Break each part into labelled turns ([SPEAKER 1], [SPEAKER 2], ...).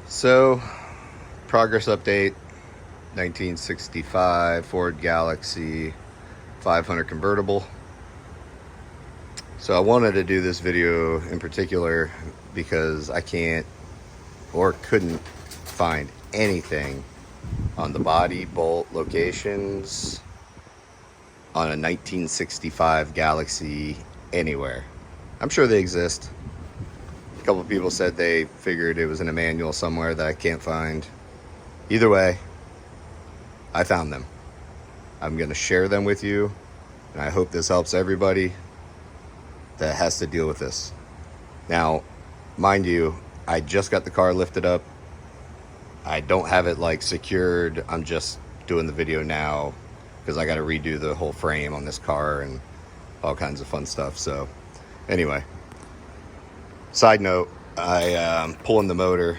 [SPEAKER 1] So, progress update 1965 Ford Galaxie 500 convertible. So, I wanted to do this video in particular because I can't or couldn't find anything on the body bolt locations on a 1965 Galaxie anywhere. I'm sure they exist. A couple of people said they figured it was in a manual somewhere that I can't find. Either way, I found them. I'm going to share them with you, and I hope this helps everybody that has to deal with this. Now, mind you, I just got the car lifted up. I don't have it like secured. I'm just doing the video now because I got to redo the whole frame on this car and all kinds of fun stuff. So anyway, side note, I pulling the motor.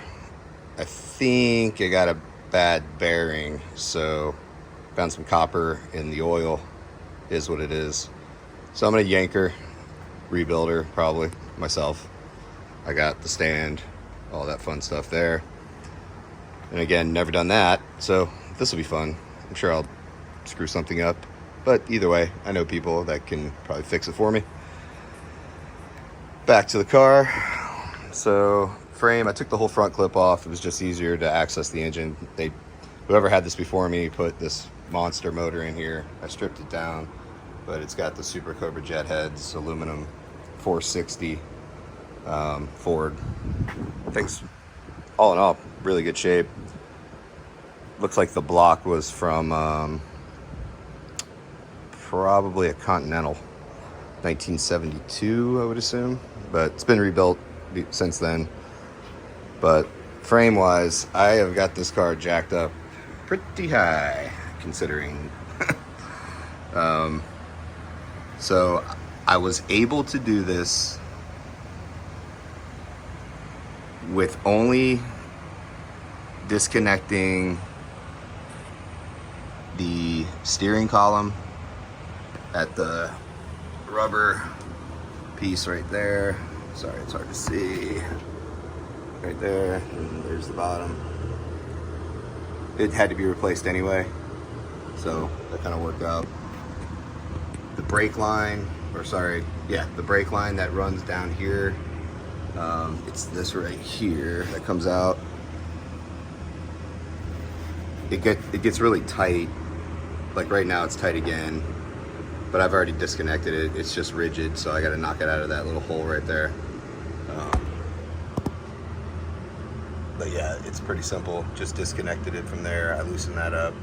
[SPEAKER 1] I think I got a bad bearing, so found some copper in the oil, is what it is. So I'm gonna yank her, rebuild her probably myself. I got the stand, all that fun stuff there. And again, never done that, so this will be fun. I'm sure I'll screw something up, but either way, I know people that can probably fix it for me. Back to the car. So frame, I took the whole front clip off. It was just easier to access the engine. Whoever had this before me put this monster motor in here. I stripped it down, but it's got the Super Cobra jet heads, aluminum, 460 Ford. Things, all in all, really good shape. Looks like the block was from probably a Continental, 1972, I would assume, but it's been rebuilt since then. But frame wise, I have got this car jacked up pretty high considering. So I was able to do this with only disconnecting the steering column at the rubber piece right there. Sorry, it's hard to see. Right there, and there's the bottom. It had to be replaced anyway, so that kind of worked out. The brake line, the brake line that runs down here, it's this right here that comes out. It gets really tight. Like right now it's tight again, but I've already disconnected it. It's just rigid, so I got to knock it out of that little hole right there. But yeah, it's pretty simple. Just disconnected it from there. I loosened that up.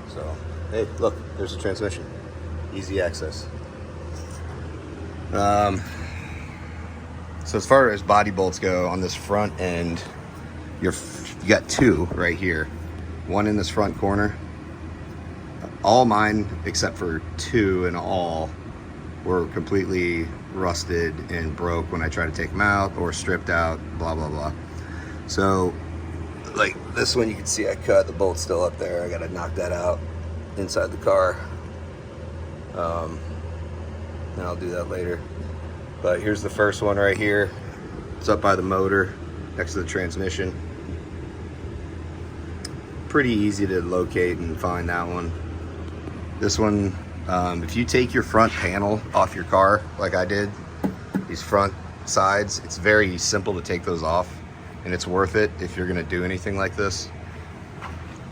[SPEAKER 1] So, hey, look, there's a transmission. Easy access. So as far as body bolts go, on this front end, you got two right here. One in this front corner. All mine, except for two in all, were completely rusted and broke when I tried to take them out or stripped out, blah, blah, blah. So, like this one, you can see I cut, the bolt's still up there. I gotta knock that out inside the car. And I'll do that later. But here's the first one right here. It's up by the motor, next to the transmission. Pretty easy to locate and find that one. This one, if you take your front panel off your car, like I did, these front sides, it's very simple to take those off, and it's worth it if you're gonna do anything like this.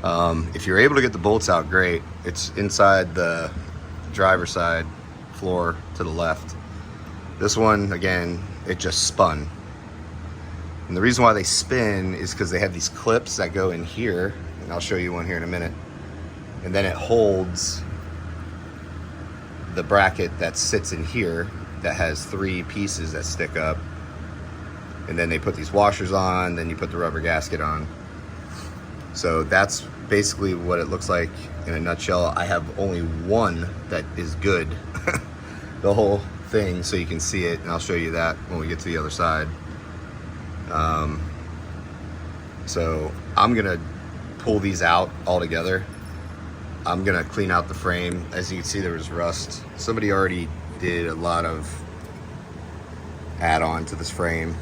[SPEAKER 1] If you're able to get the bolts out, great. It's inside the driver's side floor to the left. This one, again, it just spun. And the reason why they spin is because they have these clips that go in here, and I'll show you one here in a minute. And then it holds the bracket that sits in here that has three pieces that stick up, and then they put these washers on, then you put the rubber gasket on. So that's basically what it looks like in a nutshell. I have only one that is good, the whole thing, so you can see it, and I'll show you that when we get to the other side. So I'm gonna pull these out all together. I'm gonna clean out the frame. As you can see, there was rust. Somebody already did a lot of add-on to this frame,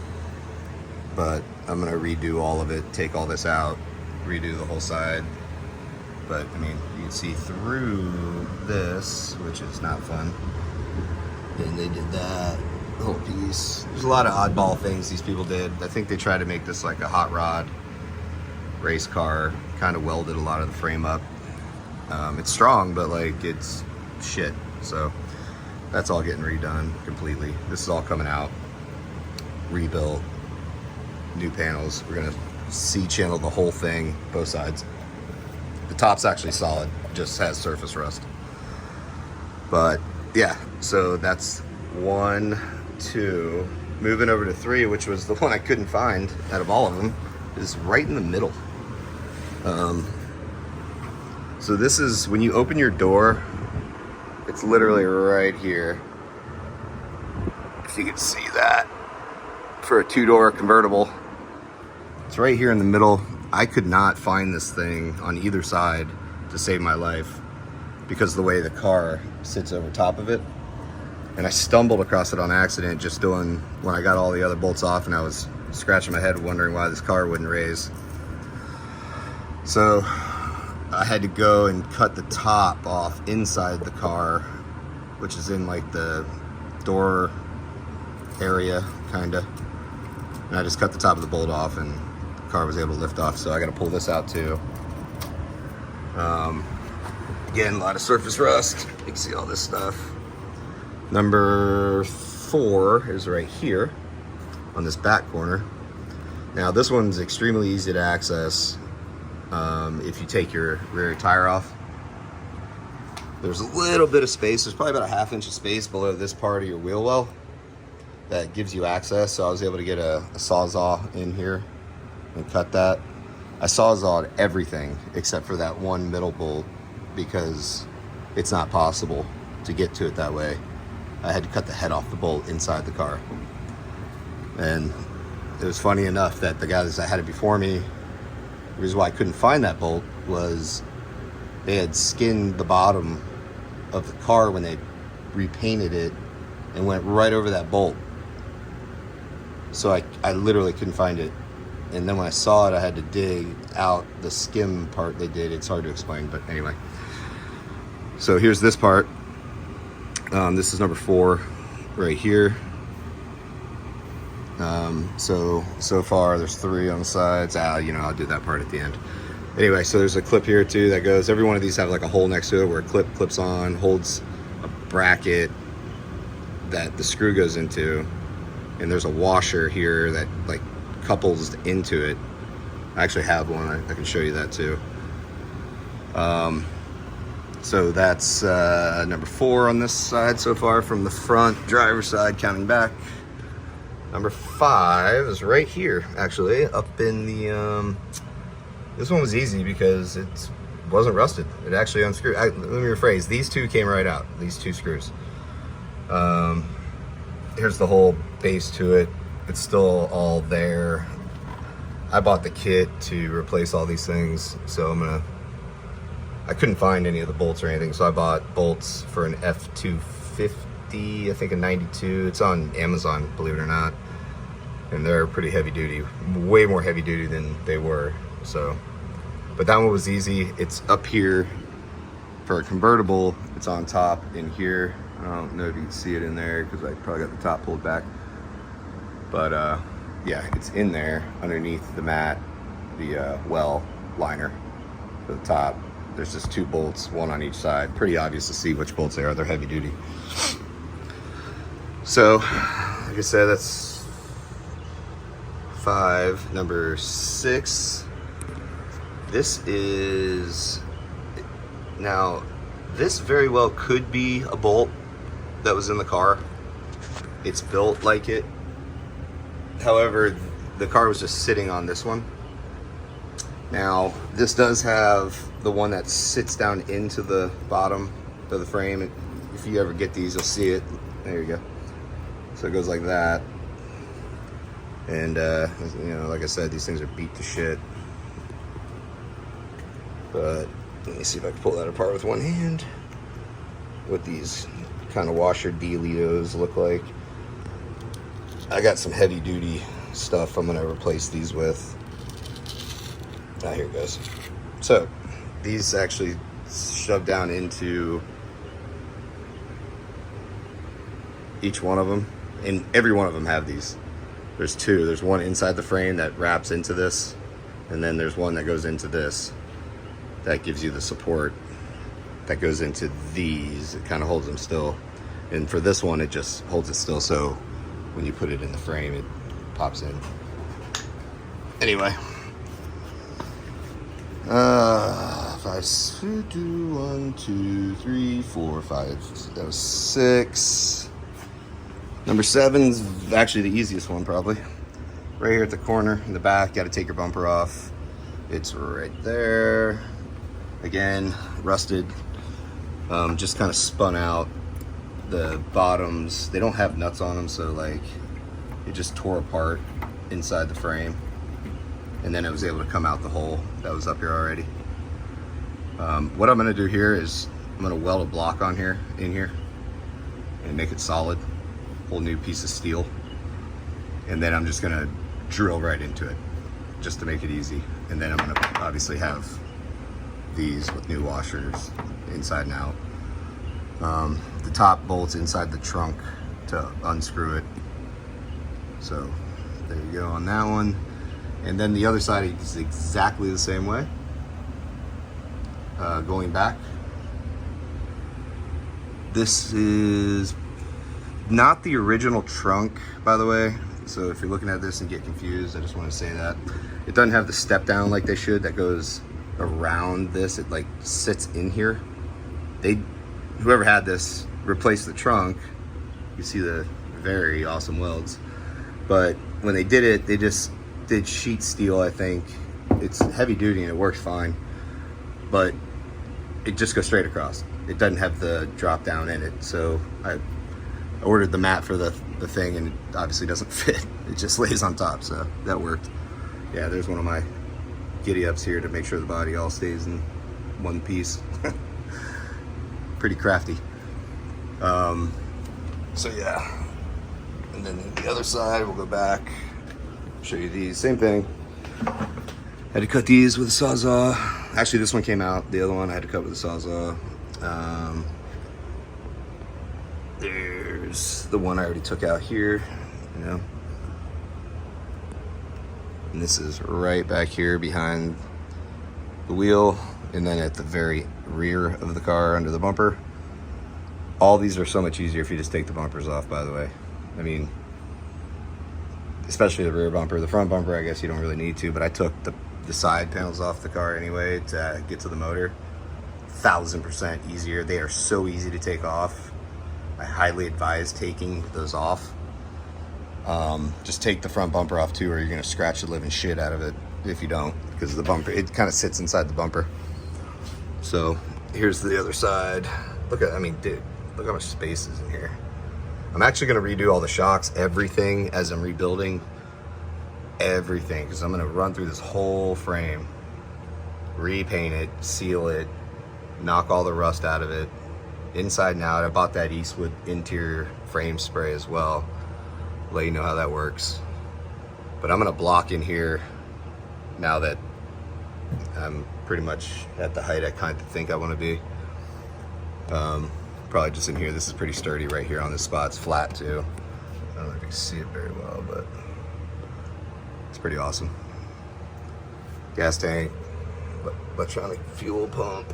[SPEAKER 1] but I'm gonna redo all of it, take all this out, redo the whole side. But I mean, you can see through this, which is not fun. And they did that whole piece. There's a lot of oddball things these people did. I think they tried to make this like a hot rod race car, kind of welded a lot of the frame up. It's strong, but like it's shit. So that's all getting redone completely. This is all coming out, rebuilt, new panels. We're gonna C-channel the whole thing, both sides. The top's actually solid, just has surface rust. But yeah, so that's 1, 2. Moving over to 3, which was the one I couldn't find out of all of them, is right in the middle. So this is, when you open your door, it's literally right here. If you can see that, for a 2-door convertible. It's right here in the middle. I could not find this thing on either side to save my life because of the way the car sits over top of it. And I stumbled across it on accident just doing, when I got all the other bolts off, and I was scratching my head wondering why this car wouldn't raise. So I had to go and cut the top off inside the car, which is in like the door area, kinda. And I just cut the top of the bolt off and the car was able to lift off. So I gotta pull this out too. Again, a lot of surface rust. You can see all this stuff. Number 4 is right here on this back corner. Now this one's extremely easy to access if you take your rear tire off. There's a little bit of space. There's probably about a 1/2 inch of space below this part of your wheel well that gives you access. So I was able to get a Sawzall in here and cut that. I Sawzalled everything except for that one middle bolt because it's not possible to get to it that way. I had to cut the head off the bolt inside the car. And it was funny enough that the guys that had it before me, the reason why I couldn't find that bolt was they had skinned the bottom of the car when they repainted it and went right over that bolt. So I literally couldn't find it. And then when I saw it, I had to dig out the skim part they did. It's hard to explain, but anyway. So here's this part. This is number 4 right here. So far there's 3 on the sides. I'll do that part at the end. Anyway, so there's a clip here too that goes, every one of these have like a hole next to it where a clip clips on, holds a bracket that the screw goes into. And there's a washer here that like couples into it. I actually have one. I can show you that too. So that's number 4 on this side so far from the front driver's side, counting back. Number 5 is right here, actually, up in the, this one was easy because it wasn't rusted. It actually unscrewed. Let me rephrase, these 2 came right out, these 2 screws. Here's the whole base to it. It's still all there. I bought the kit to replace all these things, so I couldn't find any of the bolts or anything, so I bought bolts for an F250, I think a 92. It's on Amazon, believe it or not. And they're pretty heavy duty, way more heavy duty than they were. So, but that one was easy. It's up here for a convertible. It's on top in here. I don't know if you can see it in there because I probably got the top pulled back. But yeah, it's in there underneath the mat, the well liner for the top. There's just 2 bolts, 1 on each side. Pretty obvious to see which bolts they are. They're heavy duty. So, like I said, that's 5. Number 6. This is, now, this very well could be a bolt that was in the car. It's built like it. However, the car was just sitting on this one. Now, this does have the one that sits down into the bottom of the frame. If you ever get these, you'll see it. There you go. So it goes like that. And, like I said, these things are beat to shit. But let me see if I can pull that apart with one hand. What these kind of washer dealitos look like. I got some heavy duty stuff I'm gonna replace these with. Ah, here it goes. So these actually shove down into each one of them, and every one of them have these. There's two. There's one inside the frame that wraps into this, and then there's one that goes into this that gives you the support that goes into these. It kind of holds them still, and for this one it just holds it still, so when you put it in the frame it pops in. Anyway, 1, 2, 3, 4, 5. That was 6. Number 7's actually the easiest one, probably. Right here at the corner in the back, got to take your bumper off. It's right there. Again, rusted. Just kind of spun out. The bottoms, they don't have nuts on them, so like it just tore apart inside the frame. And then it was able to come out the hole that was up here already. What I'm gonna do here is I'm gonna weld a block on here, in here, and make it solid. Whole new piece of steel. And then I'm just gonna drill right into it, just to make it easy. And then I'm gonna obviously have these with new washers inside and out. The top bolts inside the trunk to unscrew it. So there you go on that one. And then the other side is exactly the same way. Going back. This is not the original trunk, by the way. So if you're looking at this and get confused, I just want to say that. It doesn't have the step down like they should that goes around this. It like sits in here. Whoever had this replaced the trunk. You see the very awesome welds. But when they did it, they just did sheet steel, I think. It's heavy duty and it works fine, but it just goes straight across. It doesn't have the drop down in it. So I ordered the mat for the thing, and it obviously doesn't fit. It just lays on top, so that worked. Yeah, there's one of my giddy ups here to make sure the body all stays in one piece. Pretty crafty. So yeah, and then the other side, we'll go back, show you these, same thing. Had to cut these with a Sawzall. Actually, this one came out. The other one I had to cut with a Sawzall. There's the one I already took out here, you know. And this is right back here behind the wheel, and then at the very rear of the car under the bumper. All these are so much easier if you just take the bumpers off, by the way. I mean, especially the rear bumper. The front bumper, I guess you don't really need to, but I took the side panels off the car anyway to get to the motor. 1000% easier. They are so easy to take off. I highly advise taking those off. Just take the front bumper off too, or you're gonna scratch the living shit out of it if you don't, because the bumper, it kind of sits inside the bumper. So here's the other side. Look at, I mean, dude, look how much space is in here. I'm actually gonna redo all the shocks, everything, as I'm rebuilding everything, because I'm gonna run through this whole frame, repaint it, seal it, knock all the rust out of it, inside and out. I bought that Eastwood interior frame spray as well. Let you know how that works. But I'm gonna block in here now that I'm pretty much at the height I kind of think I want to be. Probably just in here. This is pretty sturdy right here on this spot. It's flat too. I don't know if you can see it very well, but it's pretty awesome. Gas tank, electronic fuel pump.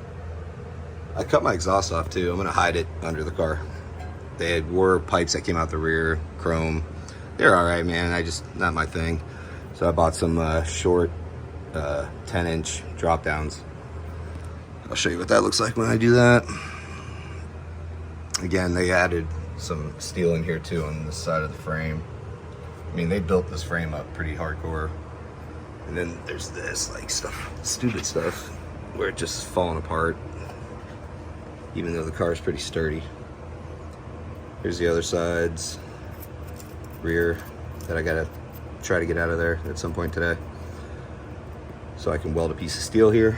[SPEAKER 1] I cut my exhaust off too. I'm gonna hide it under the car. They were pipes that came out the rear, chrome. They're all right, man. Not my thing. So I bought some short 10-inch drop downs. I'll show you what that looks like when I do that. Again, they added some steel in here too on the side of the frame. I mean, they built this frame up pretty hardcore. And then there's this like stuff, stupid stuff, where it just falling apart, even though the car is pretty sturdy. Here's the other sides, rear, that I gotta try to get out of there at some point today, so I can weld a piece of steel here.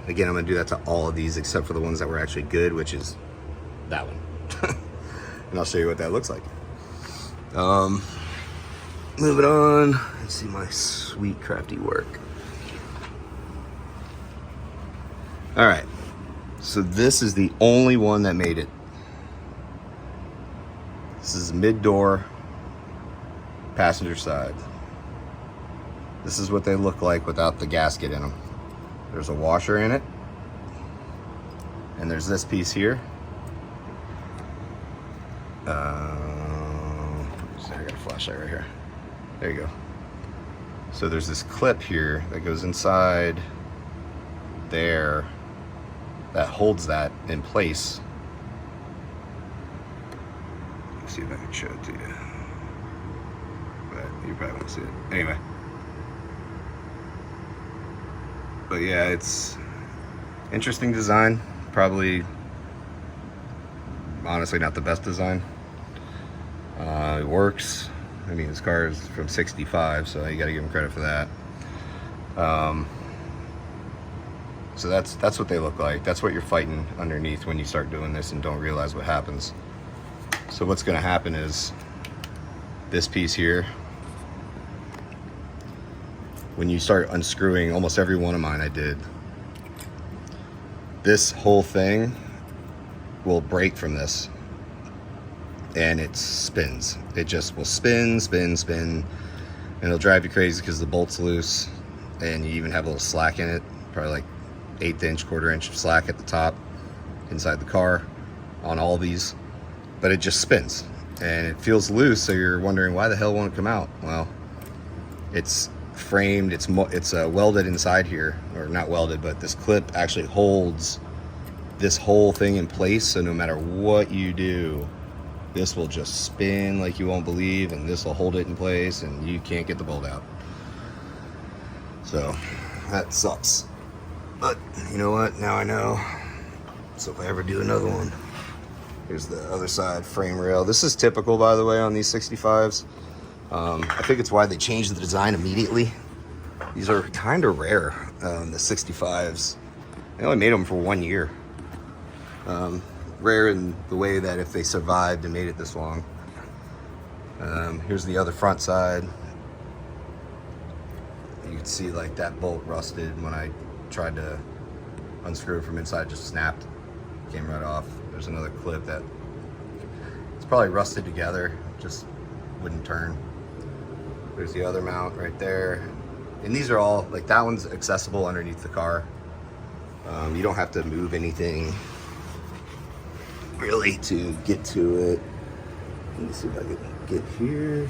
[SPEAKER 1] Again, I'm gonna do that to all of these except for the ones that were actually good, which is that one. And I'll show you what that looks like. Moving on, and see my sweet crafty work. All right, so this is the only one that made it. This is mid-door, passenger side. This is what they look like without the gasket in them. There's a washer in it, and there's this piece here. I got a flashlight right here. There you go. So there's this clip here that goes inside there that holds that in place. Let's see if I can show it to you. But you probably won't see it. Anyway. But yeah, it's interesting design. Probably, honestly, not the best design. It works. I mean, this car is from '65, so you got to give them credit for that. So that's what they look like. That's what you're fighting underneath when you start doing this and don't realize what happens. So what's going to happen is this piece here, when you start unscrewing, almost every one of mine I did, this whole thing will break from this, and it spins. It just will spin, spin, spin, and it'll drive you crazy because the bolt's loose, and you even have a little slack in it, probably like 1/8 inch, 1/4 inch of slack at the top inside the car on all these, but it just spins and it feels loose. So you're wondering why the hell won't it come out? Well, it's framed, it's welded inside here, or not welded, but this clip actually holds this whole thing in place. So no matter what you do, this will just spin like you won't believe, and this will hold it in place, and you can't get the bolt out. So that sucks. But you know what? Now I know. So if I ever do another one, here's the other side frame rail. This is typical, by the way, on these 65s. I think it's why they changed the design immediately. These are kind of rare, the 65s. They only made them for 1 year. Rare in the way that if they survived and made it this long. Here's the other front side. You can see like that bolt rusted when I tried to unscrew it from inside, just snapped, came right off. There's another clip that it's probably rusted together, just wouldn't turn. There's the other mount right there. And these are all, like that one's accessible underneath the car. You don't have to move anything really to get to it. Let me see if I can get here.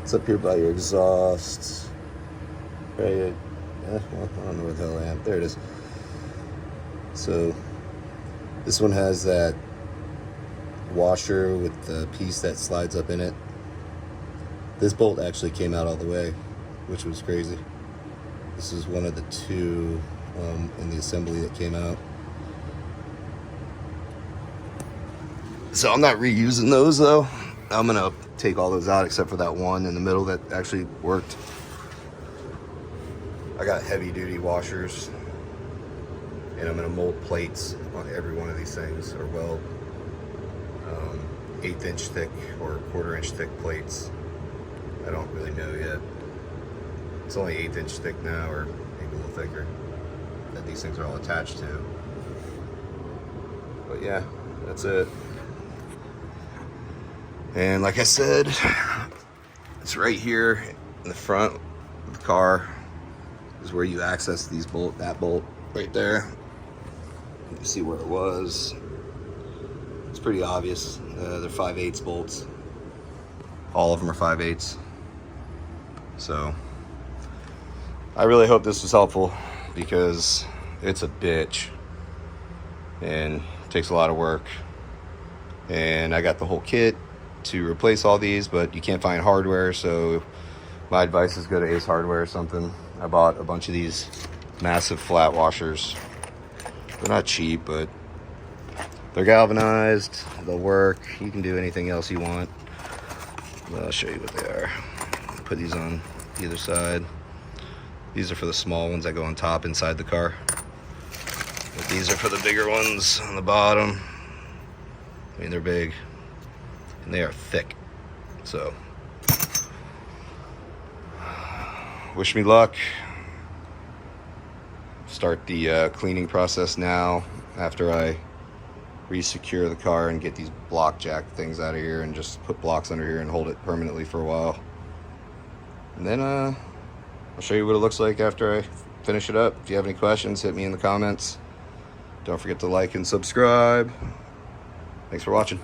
[SPEAKER 1] It's up here by your exhaust. Right, well, I don't know where the hell I am. There it is. So this one has that washer with the piece that slides up in it. This bolt actually came out all the way, which was crazy. This is one of the two in the assembly that came out. So I'm not reusing those though. I'm gonna take all those out except for that one in the middle that actually worked. I got heavy duty washers, and I'm gonna mold plates on every one of these things, or weld 1/8 inch thick or 1/4 inch thick plates. I don't really know yet. It's only 1/8 inch thick now, or maybe a little thicker, that these things are all attached to. But yeah, that's it. And like I said, it's right here in the front of the car is where you access these bolt, that bolt right there. You can see where it was. It's pretty obvious. They're 5/8 bolts. All of them are 5/8. So I really hope this was helpful, because it's a bitch and takes a lot of work. And I got the whole kit to replace all these, but you can't find hardware, so my advice is go to Ace Hardware or something. I bought a bunch of these massive flat washers. They're not cheap, but they're galvanized, they'll work. You can do anything else you want. I'll show you what they are. Put these on either side. These are for the small ones that go on top inside the car. But these are for the bigger ones on the bottom. I mean, they're big and they are thick. So wish me luck. Start the cleaning process now after I re-secure the car and get these block jack things out of here and just put blocks under here and hold it permanently for a while. And then I'll show you what it looks like after I finish it up. If you have any questions, hit me in the comments. Don't forget to like and subscribe. Thanks for watching.